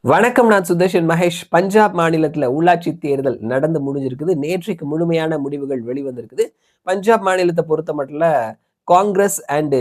வணக்கம். நான் சுதர்ஷன் மகேஷ். பஞ்சாப் மாநிலத்துல உள்ளாட்சி தேர்தல் நடந்து முடிஞ்சிருக்குது. நேற்றைக்கு முழுமையான முடிவுகள் வெளிவந்திருக்குது. பஞ்சாப் மாநிலத்தை பொறுத்த மட்டும் காங்கிரஸ் அண்ட்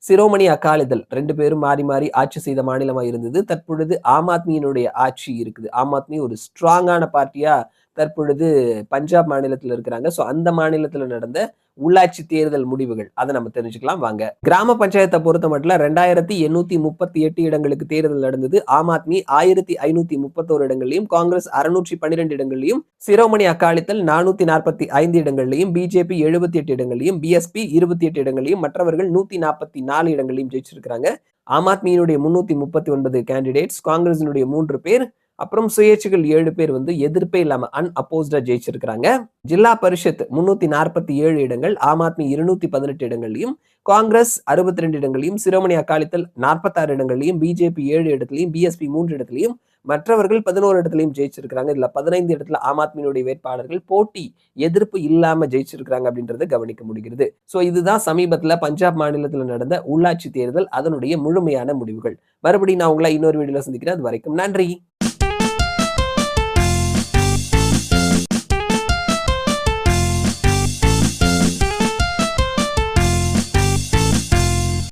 சிரோமணி அகாலிதள் 2 பேரும் மாறி மாறி ஆட்சி செய்த மாநிலமா இருந்தது. தற்பொழுது ஆம் ஆத்மியினுடைய ஆட்சி இருக்குது. ஆம் ஆத்மி ஒரு ஸ்ட்ராங்கான பார்ட்டியா தற்பொழுது பஞ்சாப் மாநிலத்துல இருக்கிறாங்க. ஸோ அந்த மாநிலத்துல நடந்த உள்ளாட்சி தேர்தல் முடிவுகள் அதை நம்ம தெரிஞ்சுக்கலாம் வாங்க. கிராம பஞ்சாயத்தை பொறுத்த மட்டும் 2838 இடங்களுக்கு தேர்தல் நடந்தது. ஆம் ஆத்மி 1531 இடங்களையும், காங்கிரஸ் 612 இடங்களையும், சிரோமணி அகாலிதள் 445 இடங்களையும், பிஜேபி 78 இடங்களையும், பிஎஸ்பி 28 இடங்களையும், மற்றவர்கள் 144 இடங்களையும் ஜெயிச்சிருக்கிறாங்க. ஆம் ஆத்மியினுடைய 339 கேண்டிடேட்ஸ், காங்கிரசினுடைய 3 பேர், அப்புறம் சுயேட்சைகள் 7 பேர் எதிர்ப்பே இல்லாம அன்அப்போஸ்டா ஜெயிச்சிருக்கிறாங்க. ஜில்லா பரிஷத் 347 இடங்கள், ஆம் ஆத்மி 218 இடங்களையும், காங்கிரஸ் 62 இடங்களையும், சிரோமணி அகாலிதள் 46 இடங்களையும், பிஜேபி 7 இடத்துலையும், பிஎஸ்பி 3 இடத்துலையும், மற்றவர்கள் 11 இடத்துலையும் ஜெயிச்சிருக்கிறாங்க. இதுல 15 இடத்துல ஆம் ஆத்மியினுடைய வேட்பாளர்கள் போட்டி எதிர்ப்பு இல்லாம ஜெயிச்சிருக்கிறாங்க அப்படின்றத கவனிக்க முடிகிறது. சோ இதுதான் சமீபத்துல பஞ்சாப் மாநிலத்துல நடந்த உள்ளாட்சி தேர்தல், அதனுடைய முழுமையான முடிவுகள். மறுபடியும் நான் உங்களை இன்னொரு வீடியோல சந்திக்கிறேன். அது வரைக்கும் நன்றி.